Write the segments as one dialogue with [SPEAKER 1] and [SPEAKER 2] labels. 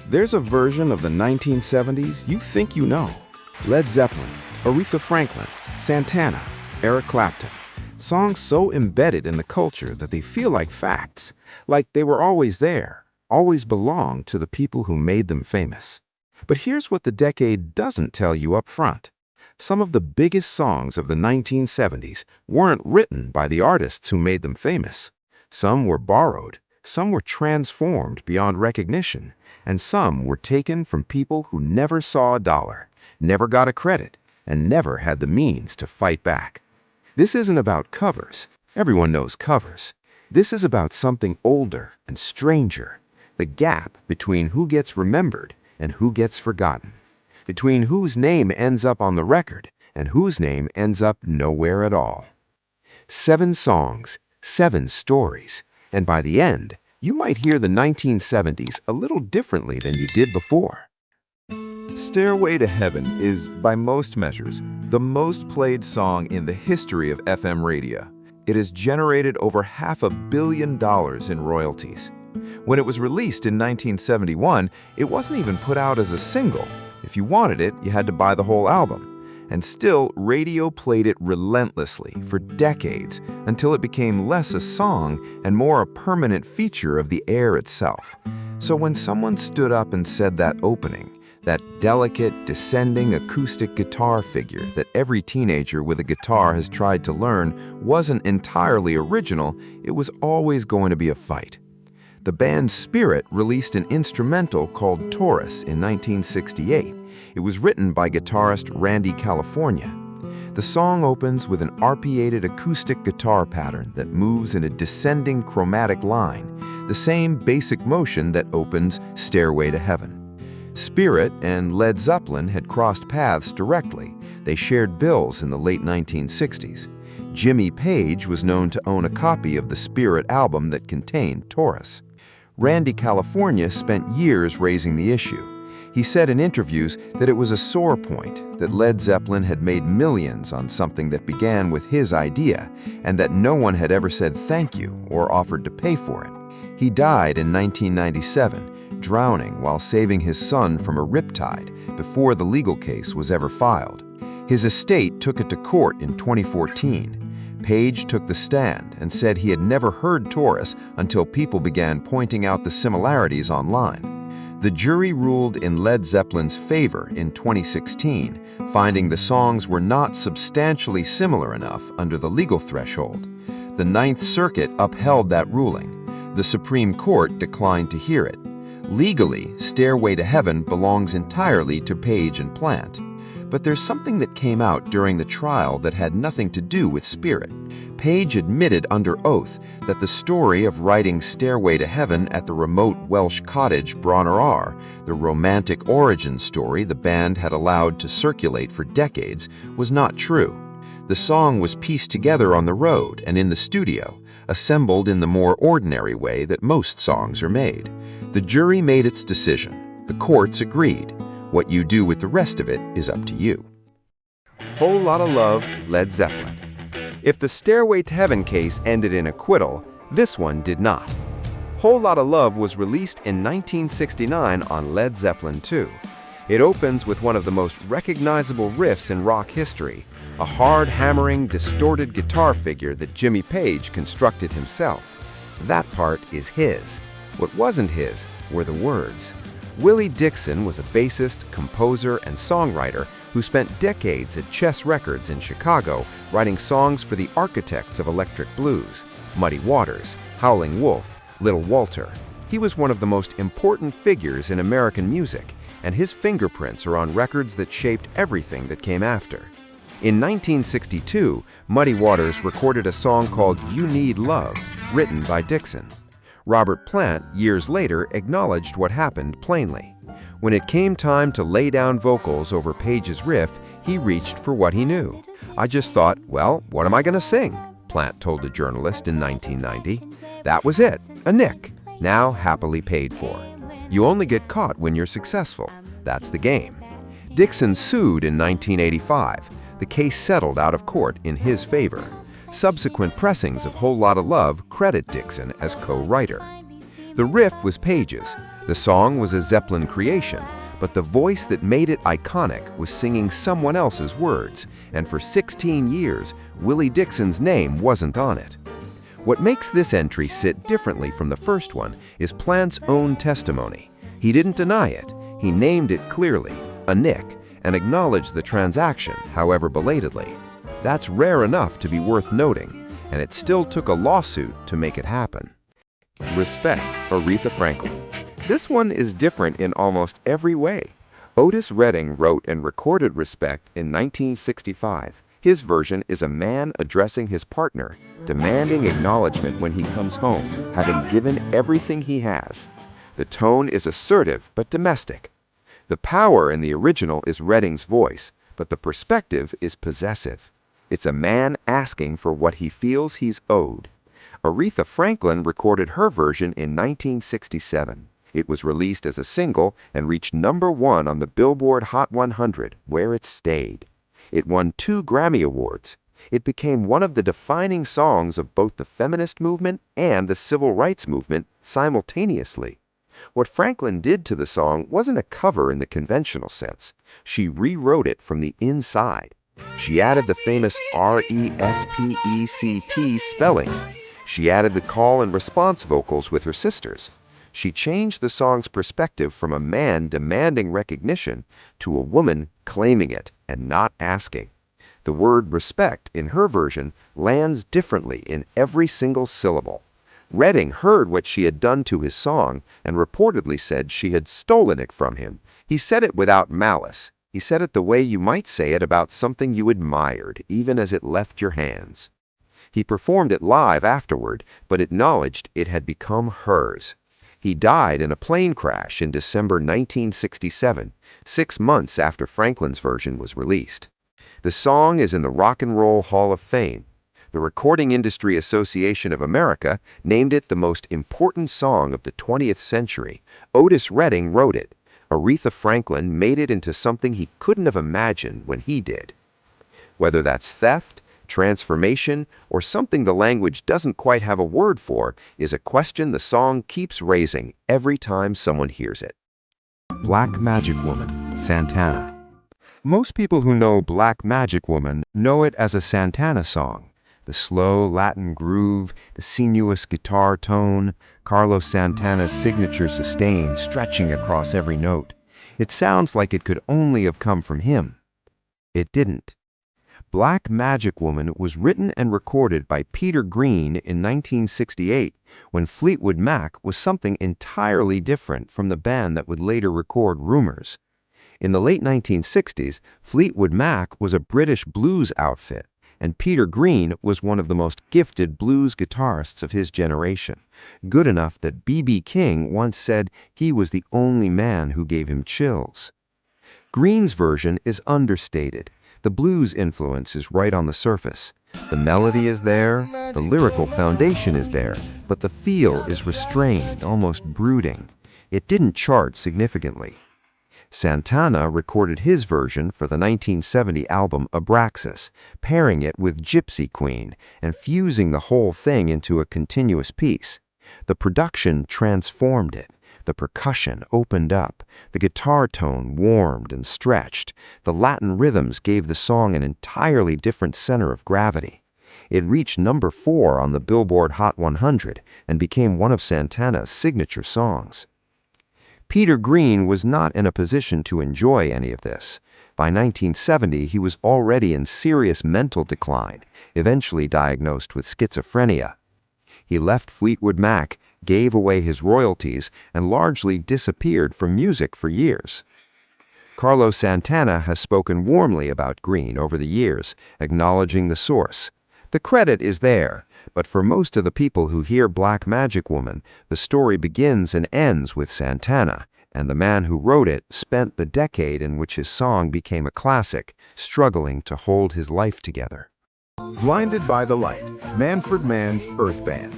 [SPEAKER 1] There's a version of the 1970s you think you know. Led Zeppelin, Aretha Franklin, Santana, Eric Clapton. Songs so embedded in the culture that they feel like facts, like they were always there, always belonged to the people who made them famous. But here's what the decade doesn't tell you up front. Some of the biggest songs of the 1970s weren't written by the artists who made them famous. Some were borrowed, some were transformed beyond recognition, and some were taken from people who never saw a dollar, never got a credit, and never had the means to fight back. This isn't about covers. Everyone knows covers. This is about something older and stranger, the gap between who gets remembered and who gets forgotten, between whose name ends up on the record and whose name ends up nowhere at all. 7 songs, 7 stories, and by the end, you might hear the 1970s a little differently than you did before.
[SPEAKER 2] Stairway to Heaven is, by most measures, the most played song in the history of FM radio. It has generated over $500 million in royalties. When it was released in 1971, it wasn't even put out as a single. If you wanted it, you had to buy the whole album. And still, radio played it relentlessly for decades until it became less a song and more a permanent feature of the air itself. So when someone stood up and said that opening, that delicate, descending acoustic guitar figure that every teenager with a guitar has tried to learn wasn't entirely original, it was always going to be a fight. The band Spirit released an instrumental called Taurus in 1968. It was written by guitarist Randy California. The song opens with an arpeggiated acoustic guitar pattern that moves in a descending chromatic line, the same basic motion that opens Stairway to Heaven. Spirit and Led Zeppelin had crossed paths directly. They shared bills in the late 1960s. Jimmy Page was known to own a copy of the Spirit album that contained Taurus. Randy California spent years raising the issue. He said in interviews that it was a sore point, that Led Zeppelin had made millions on something that began with his idea, and that no one had ever said thank you or offered to pay for it. He died in 1997, drowning while saving his son from a riptide before the legal case was ever filed. His estate took it to court in 2014. Page took the stand and said he had never heard Taurus until people began pointing out the similarities online. The jury ruled in Led Zeppelin's favor in 2016, finding the songs were not substantially similar enough under the legal threshold. The Ninth Circuit upheld that ruling. The Supreme Court declined to hear it. Legally, Stairway to Heaven belongs entirely to Page and Plant. But there's something that came out during the trial that had nothing to do with Spirit. Page admitted under oath that the story of writing Stairway to Heaven at the remote Welsh cottage Bronner, the romantic origin story the band had allowed to circulate for decades, was not true. The song was pieced together on the road and in the studio, assembled in the more ordinary way that most songs are made. The jury made its decision. The courts agreed. What you do with the rest of it is up to you. Whole Lotta Love, Led Zeppelin. If the Stairway to Heaven case ended in acquittal, this one did not. Whole Lotta Love was released in 1969 on Led Zeppelin II. It opens with one of the most recognizable riffs in rock history, a hard-hammering, distorted guitar figure that Jimmy Page constructed himself. That part is his. What wasn't his were the words. Willie Dixon was a bassist, composer, and songwriter who spent decades at Chess Records in Chicago writing songs for the architects of electric blues, Muddy Waters, Howlin' Wolf, Little Walter. He was one of the most important figures in American music, and his fingerprints are on records that shaped everything that came after. In 1962, Muddy Waters recorded a song called You Need Love, written by Dixon. Robert Plant, years later, acknowledged what happened plainly. When it came time to lay down vocals over Page's riff, he reached for what he knew. I just thought, well, what am I going to sing? Plant told a journalist in 1990. That was it, a nick, now happily paid for. You only get caught when you're successful. That's the game. Dixon sued in 1985. The case settled out of court in his favor. Subsequent pressings of Whole Lotta Love credit Dixon as co-writer. The riff was Page's. The song was a Zeppelin creation, but the voice that made it iconic was singing someone else's words, and for 16 years, Willie Dixon's name wasn't on it. What makes this entry sit differently from the first one is Plant's own testimony. He didn't deny it. He named it clearly, a nick, and acknowledged the transaction, however belatedly. That's rare enough to be worth noting, and it still took a lawsuit to make it happen. Respect, Aretha Franklin. This one is different in almost every way. Otis Redding wrote and recorded Respect in 1965. His version is a man addressing his partner, demanding acknowledgement when he comes home, having given everything he has. The tone is assertive but domestic. The power in the original is Redding's voice, but the perspective is possessive. It's a man asking for what he feels he's owed. Aretha Franklin recorded her version in 1967. It was released as a single and reached #1 on the Billboard Hot 100, where it stayed. It won 2 Grammy Awards. It became one of the defining songs of both the feminist movement and the civil rights movement simultaneously. What Franklin did to the song wasn't a cover in the conventional sense. She rewrote it from the inside. She added the famous R-E-S-P-E-C-T spelling. She added the call and response vocals with her sisters. She changed the song's perspective from a man demanding recognition to a woman claiming it and not asking. The word respect in her version lands differently in every single syllable. Redding heard what she had done to his song and reportedly said she had stolen it from him. He said it without malice. He said it the way you might say it about something you admired, even as it left your hands. He performed it live afterward, but acknowledged it had become hers. He died in a plane crash in December 1967, 6 months after Franklin's version was released. The song is in the Rock and Roll Hall of Fame. The Recording Industry Association of America named it the most important song of the 20th century. Otis Redding wrote it. Aretha Franklin made it into something he couldn't have imagined when he did. Whether that's theft, transformation, or something the language doesn't quite have a word for, is a question the song keeps raising every time someone hears it. Black Magic Woman, Santana. Most people who know Black Magic Woman know it as a Santana song. The slow Latin groove, the sinuous guitar tone, Carlos Santana's signature sustain stretching across every note. It sounds like it could only have come from him. It didn't. Black Magic Woman was written and recorded by Peter Green in 1968, when Fleetwood Mac was something entirely different from the band that would later record Rumours. In the late 1960s, Fleetwood Mac was a British blues outfit, and Peter Green was one of the most gifted blues guitarists of his generation, good enough that B.B. King once said he was the only man who gave him chills. Green's version is understated. The blues influence is right on the surface. The melody is there, the lyrical foundation is there, but the feel is restrained, almost brooding. It didn't chart significantly. Santana recorded his version for the 1970 album Abraxas, pairing it with Gypsy Queen and fusing the whole thing into a continuous piece. The production transformed it. The percussion opened up. The guitar tone warmed and stretched. The Latin rhythms gave the song an entirely different center of gravity. It reached #4 on the Billboard Hot 100 and became one of Santana's signature songs. Peter Green was not in a position to enjoy any of this. By 1970, he was already in serious mental decline, eventually diagnosed with schizophrenia. He left Fleetwood Mac, gave away his royalties, and largely disappeared from music for years. Carlos Santana has spoken warmly about Green over the years, acknowledging the source. The credit is there, but for most of the people who hear Black Magic Woman, the story begins and ends with Santana, and the man who wrote it spent the decade in which his song became a classic, struggling to hold his life together.
[SPEAKER 1] Blinded by the Light, Manfred Mann's Earth Band.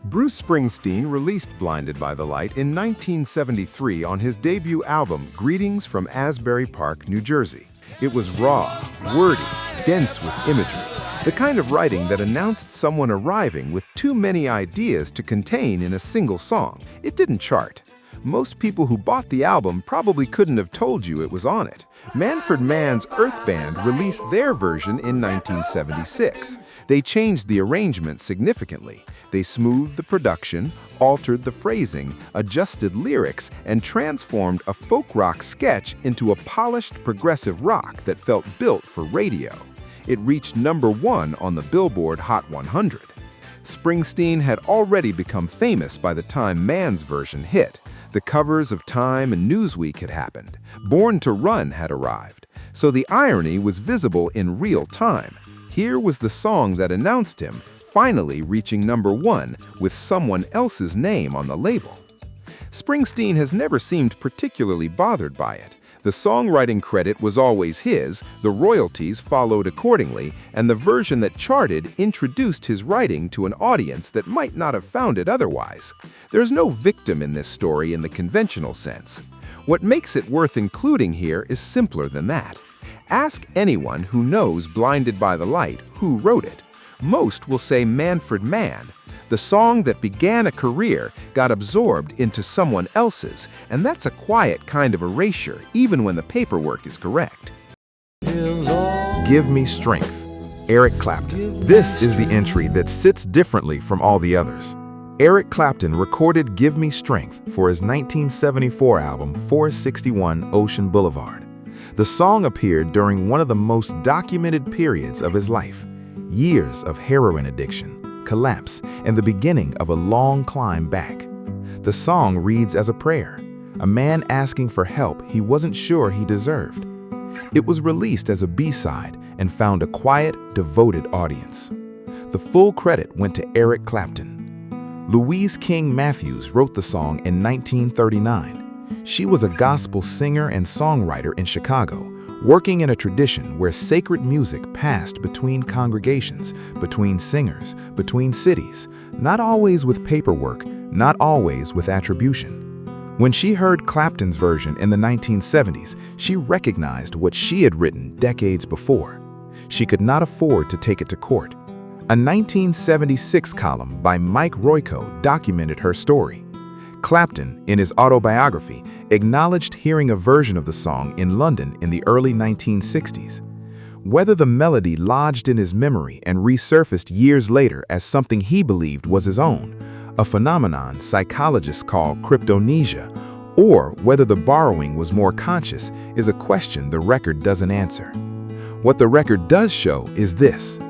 [SPEAKER 1] Bruce Springsteen released Blinded by the Light in 1973 on his debut album Greetings from Asbury Park, New Jersey. It was raw, wordy, dense with imagery.
[SPEAKER 2] The kind of writing that announced someone arriving with too many ideas to contain in a single song. It didn't chart. Most people who bought the album probably couldn't have told you it was on it. Manfred Mann's Earth Band released their version in 1976. They changed the arrangement significantly. They smoothed the production, altered the phrasing, adjusted lyrics, and transformed a folk rock sketch into a polished progressive rock that felt built for radio. It reached #1 on the Billboard Hot 100. Springsteen had already become famous by the time Mann's version hit. The covers of Time and Newsweek had happened. Born to Run had arrived. So the irony was visible in real time. Here was the song that announced him, finally reaching #1 with someone else's name on the label. Springsteen has never seemed particularly bothered by it. The songwriting credit was always his, the royalties followed accordingly, and the version that charted introduced his writing to an audience that might not have found it otherwise. There's no victim in this story in the conventional sense. What makes it worth including here is simpler than that. Ask anyone who knows Blinded by the Light who wrote it. Most will say Manfred Mann. The song that began a career got absorbed into someone else's, and that's a quiet kind of erasure, even when the paperwork is correct.
[SPEAKER 1] Give Me Strength, Eric Clapton. This is the entry that sits differently from all the others. Eric Clapton recorded Give Me Strength for his 1974 album 461 Ocean Boulevard. The song appeared during one of the most documented periods of his life, years of heroin addiction, collapse, and the beginning of a long climb back. The song reads as a prayer, a man asking for help he wasn't sure he deserved. It was released as a B-side and found a quiet, devoted audience. The full credit went to Eric Clapton. Louise King Matthews wrote the song in 1939. She was a gospel singer and songwriter in Chicago, working in a tradition where sacred music passed between congregations, between singers, between cities, not always with paperwork, not always with attribution. When she heard Clapton's version in the 1970s, she recognized what she had written decades before. She could not afford to take it to court. A 1976 column by Mike Royko documented her story. Clapton, in his autobiography, acknowledged hearing a version of the song in London in the early 1960s. Whether the melody lodged in his memory and resurfaced years later as something he believed was his own, a phenomenon psychologists call cryptomnesia, or whether the borrowing was more conscious is a question the record doesn't answer. What the record does show is this.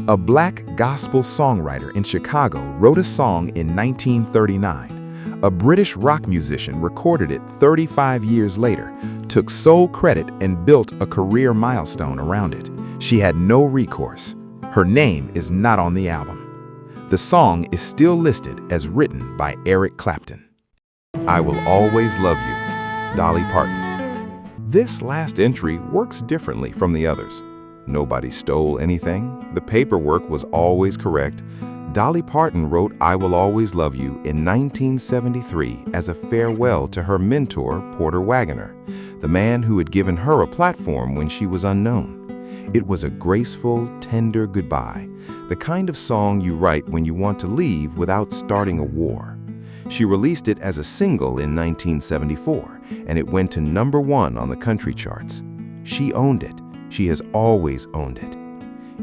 [SPEAKER 1] A black gospel songwriter in Chicago wrote a song in 1939. A British rock musician recorded it 35 years later, took sole credit and built a career milestone around it. She had no recourse. Her name is not on the album. The song is still listed as written by Eric Clapton.
[SPEAKER 2] I Will Always Love You, Dolly Parton. This last entry works differently from the others. Nobody stole anything. The paperwork was always correct. Dolly Parton wrote I Will Always Love You in 1973 as a farewell to her mentor, Porter Wagoner, the man who had given her a platform when she was unknown. It was a graceful, tender goodbye, the kind of song you write when you want to leave without starting a war. She released it as a single in 1974, and it went to #1 on the country charts. She owned it. She has always owned it.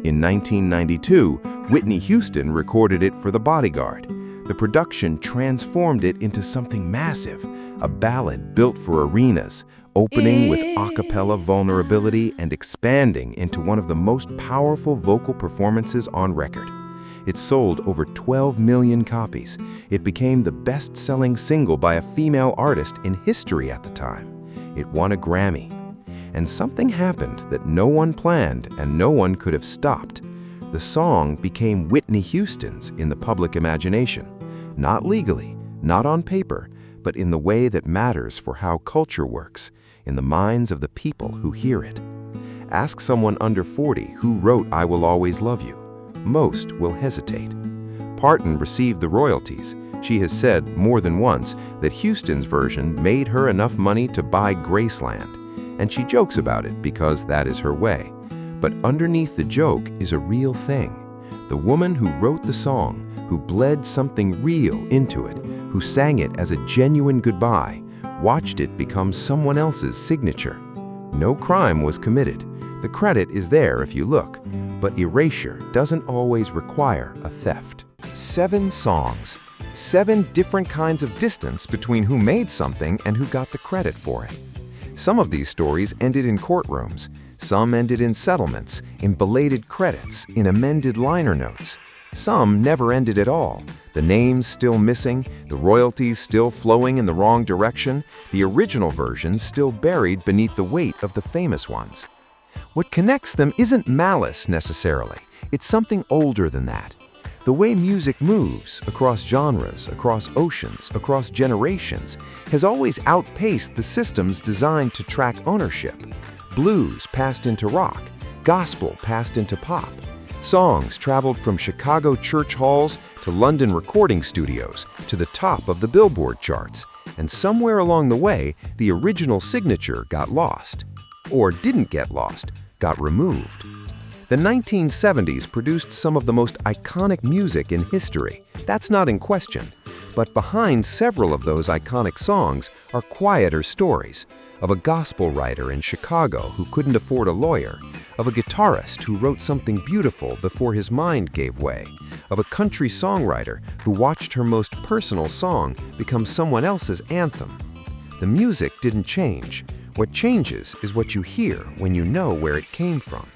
[SPEAKER 2] In 1992, Whitney Houston recorded it for The Bodyguard. The production transformed it into something massive, a ballad built for arenas, opening with a cappella vulnerability and expanding into one of the most powerful vocal performances on record. It sold over 12 million copies. It became the best-selling single by a female artist in history at the time. It won a Grammy. And something happened that no one planned and no one could have stopped. The song became Whitney Houston's in the public imagination. Not legally, not on paper, but in the way that matters for how culture works, in the minds of the people who hear it. Ask someone under 40 who wrote I Will Always Love You. Most will hesitate. Parton received the royalties. She has said more than once that Houston's version made her enough money to buy Graceland. And she jokes about it because that is her way. But underneath the joke is a real thing. The woman who wrote the song, who bled something real into it, who sang it as a genuine goodbye, watched it become someone else's signature. No crime was committed. The credit is there if you look, but erasure doesn't always require a theft. 7 songs. 7 different kinds of distance between who made something and who got the credit for it. Some of these stories ended in courtrooms. Some ended in settlements, in belated credits, in amended liner notes. Some never ended at all. The names still missing, the royalties still flowing in the wrong direction, the original versions still buried beneath the weight of the famous ones. What connects them isn't malice necessarily. It's something older than that. The way music moves across genres, across oceans, across generations has always outpaced the systems designed to track ownership. Blues passed into rock, gospel passed into pop. Songs traveled from Chicago church halls to London recording studios to the top of the Billboard charts, and somewhere along the way, the original signature got lost. Or didn't get lost, got removed. The 1970s produced some of the most iconic music in history. That's not in question. But behind several of those iconic songs are quieter stories of a gospel writer in Chicago who couldn't afford a lawyer, of a guitarist who wrote something beautiful before his mind gave way, of a country songwriter who watched her most personal song become someone else's anthem. The music didn't change. What changes is what you hear when you know where it came from.